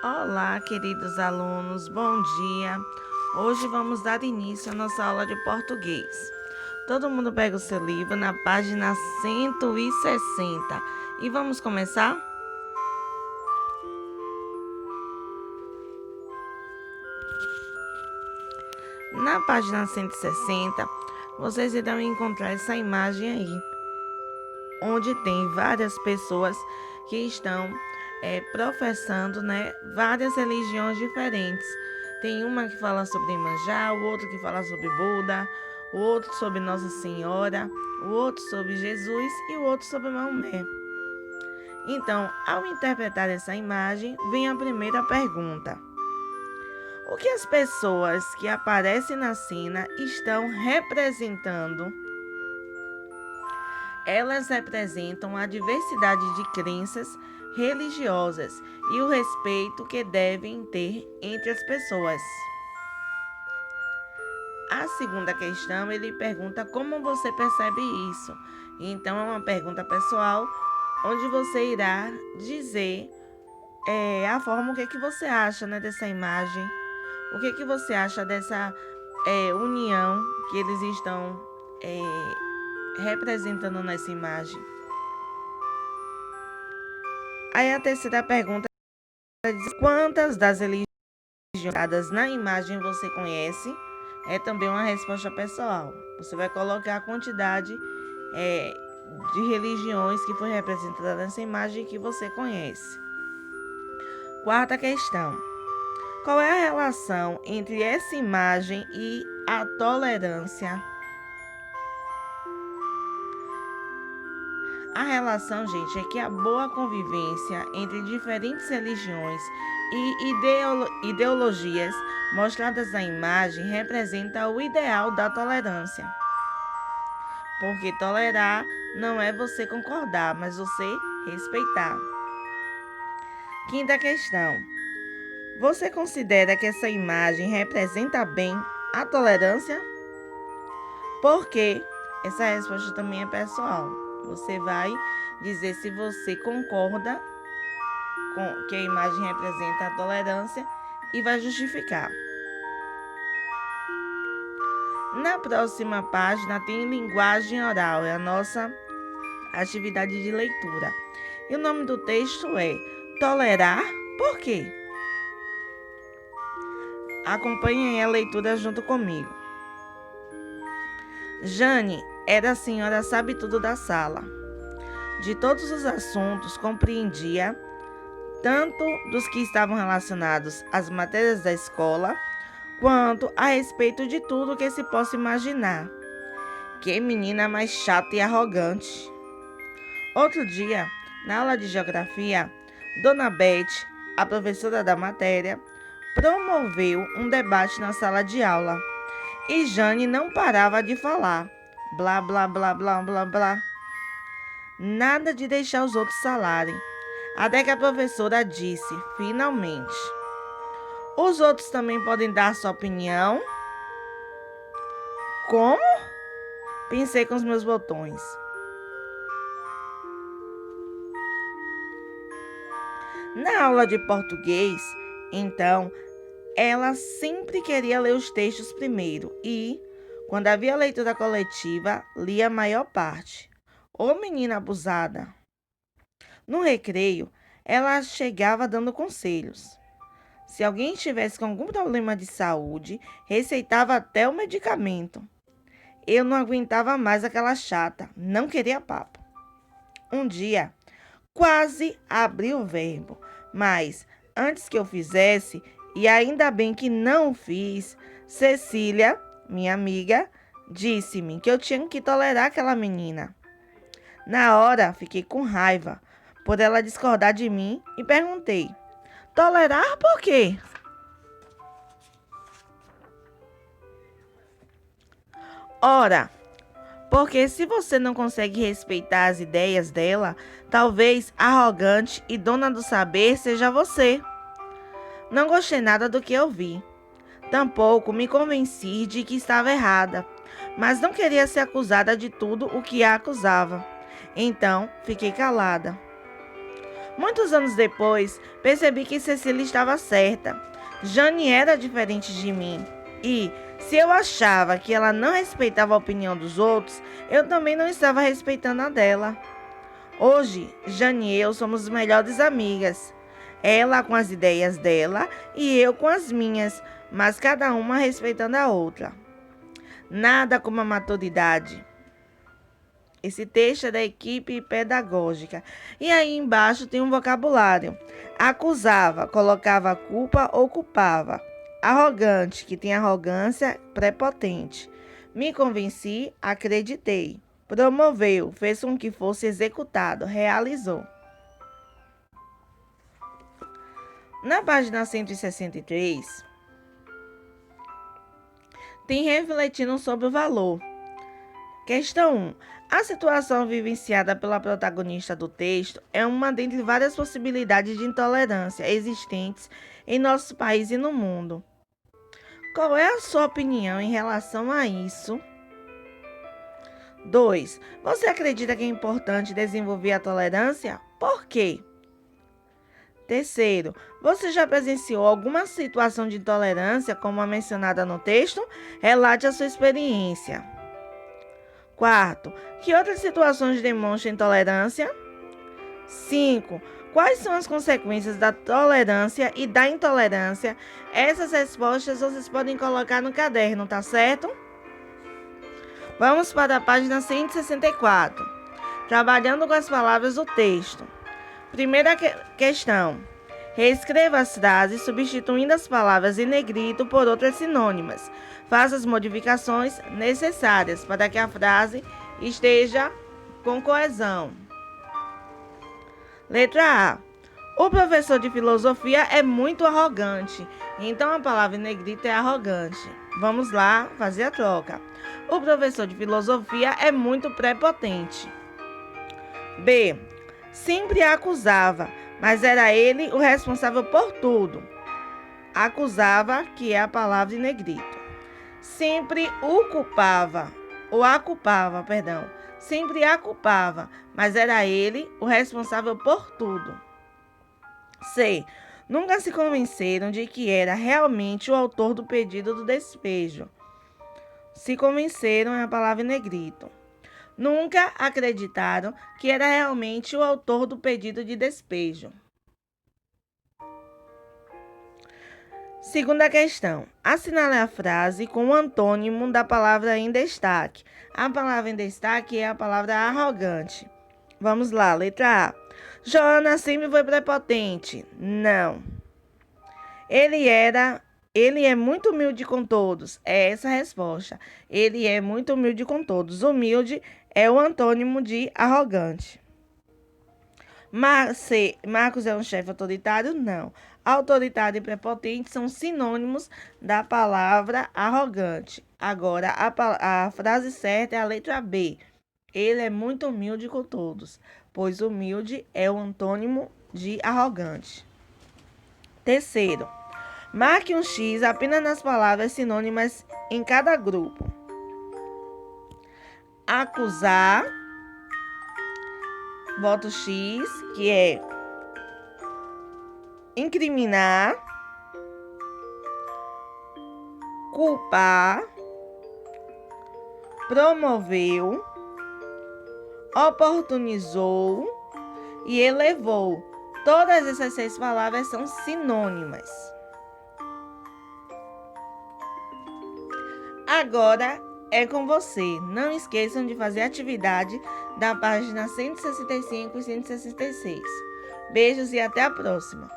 Olá, queridos alunos, bom dia. Hoje vamos dar início à nossa aula de português. Todo mundo pega o seu livro na página 160 e vamos começar? Na página 160, vocês irão encontrar essa imagem aí, onde tem várias pessoas que estão professando, várias religiões diferentes. Tem uma que fala sobre Iemanjá, o outro que fala sobre Buda, o outro sobre Nossa Senhora, o outro sobre Jesus e o outro sobre Maomé. Então, ao interpretar essa imagem, vem a primeira pergunta. O que as pessoas que aparecem na cena estão representando? Elas representam a diversidade de crenças religiosas e o respeito que devem ter entre as pessoas. A segunda questão, ele pergunta como você percebe isso. Então, é uma pergunta pessoal, onde você irá dizer a forma, o que você acha dessa imagem, o que você acha dessa união que eles estão representando nessa imagem. Aí a terceira pergunta diz quantas das religiões na imagem você conhece? É também uma resposta pessoal. Você vai colocar a quantidade de religiões que foi representada nessa imagem que você conhece. Quarta questão. Qual é a relação entre essa imagem e a tolerância? A relação, gente, é que a boa convivência entre diferentes religiões e ideologias mostradas na imagem representa o ideal da tolerância. Porque tolerar não é você concordar, mas você respeitar. Quinta questão. Você considera que essa imagem representa bem a tolerância? Por quê? Essa resposta também é pessoal. Você vai dizer se você concorda com que a imagem representa a tolerância e vai justificar. Na próxima página tem linguagem oral, é a nossa atividade de leitura. E o nome do texto é Tolerar por quê? Acompanhem a leitura junto comigo. Jane era a senhora sabe-tudo da sala. De todos os assuntos, compreendia tanto dos que estavam relacionados às matérias da escola, quanto a respeito de tudo que se possa imaginar. Que menina mais chata e arrogante. Outro dia, na aula de geografia, Dona Beth, a professora da matéria, promoveu um debate na sala de aula. E Jane não parava de falar. Blá, blá, blá, blá, blá, blá. Nada de deixar os outros falarem. Até que a professora disse, finalmente: os outros também podem dar sua opinião? Como? Pensei com os meus botões. Na aula de português, então, ela sempre queria ler os textos primeiro e, quando havia leitura coletiva, lia a maior parte. Ô menina abusada! No recreio, ela chegava dando conselhos. Se alguém estivesse com algum problema de saúde, receitava até o medicamento. Eu não aguentava mais aquela chata, não queria papo. Um dia, quase abri o verbo, mas antes que eu fizesse, e ainda bem que não fiz, Cecília, minha amiga, disse-me que eu tinha que tolerar aquela menina. Na hora, fiquei com raiva por ela discordar de mim e perguntei: tolerar por quê? Ora, porque se você não consegue respeitar as ideias dela, talvez arrogante e dona do saber seja você. Não gostei nada do que eu vi. Tampouco me convenci de que estava errada, mas não queria ser acusada de tudo o que a acusava. Então, fiquei calada. Muitos anos depois, percebi que Cecília estava certa. Jane era diferente de mim. E, se eu achava que ela não respeitava a opinião dos outros, eu também não estava respeitando a dela. Hoje, Jane e eu somos melhores amigas. Ela com as ideias dela e eu com as minhas, mas cada uma respeitando a outra. Nada como a maturidade. Esse texto é da equipe pedagógica. E aí embaixo tem um vocabulário. Acusava, colocava a culpa ou culpava. Arrogante, que tem arrogância, prepotente. Me convenci, acreditei. Promoveu, fez com que fosse executado, realizou. Na página 163, tem refletindo sobre o valor. Questão 1. A situação vivenciada pela protagonista do texto é uma dentre várias possibilidades de intolerância existentes em nosso país e no mundo. Qual é a sua opinião em relação a isso? 2. Você acredita que é importante desenvolver a tolerância? Por quê? 3. Você já presenciou alguma situação de intolerância, como a mencionada no texto? Relate a sua experiência. 4. Que outras situações demonstram intolerância? 5. Quais são as consequências da tolerância e da intolerância? Essas respostas vocês podem colocar no caderno, tá certo? Vamos para a página 164. Trabalhando com as palavras do texto. Primeira questão. Reescreva as frases substituindo as palavras em negrito por outras sinônimas. Faça as modificações necessárias para que a frase esteja com coesão. Letra A. O professor de filosofia é muito arrogante. Então a palavra em negrito é arrogante. Vamos lá fazer a troca. O professor de filosofia é muito prepotente. B. Sempre a acusava, mas era ele o responsável por tudo. Acusava, que é a palavra em negrito. Sempre o culpava, ou a culpava, perdão. Sempre a culpava, mas era ele o responsável por tudo. C. Nunca se convenceram de que era realmente o autor do pedido do despejo. Se convenceram é a palavra em negrito. Nunca acreditaram que era realmente o autor do pedido de despejo. Segunda questão. Assinale a frase com o antônimo da palavra em destaque. A palavra em destaque é a palavra arrogante. Vamos lá, letra A. Joana sempre foi prepotente. Não. Ele é muito humilde com todos. É essa a resposta. Ele é muito humilde com todos. Humilde é o antônimo de arrogante. Marcos é um chefe autoritário? Não. Autoritário e prepotente são sinônimos da palavra arrogante. Agora, a frase certa é a letra B. Ele é muito humilde com todos, pois humilde é o antônimo de arrogante. Terceiro, marque um X apenas nas palavras sinônimas em cada grupo. Acusar, voto X, que é incriminar, culpar, promoveu, oportunizou e elevou. Todas essas 6 palavras são sinônimas. Agora é com você. Não esqueçam de fazer a atividade da página 165 e 166. Beijos e até a próxima.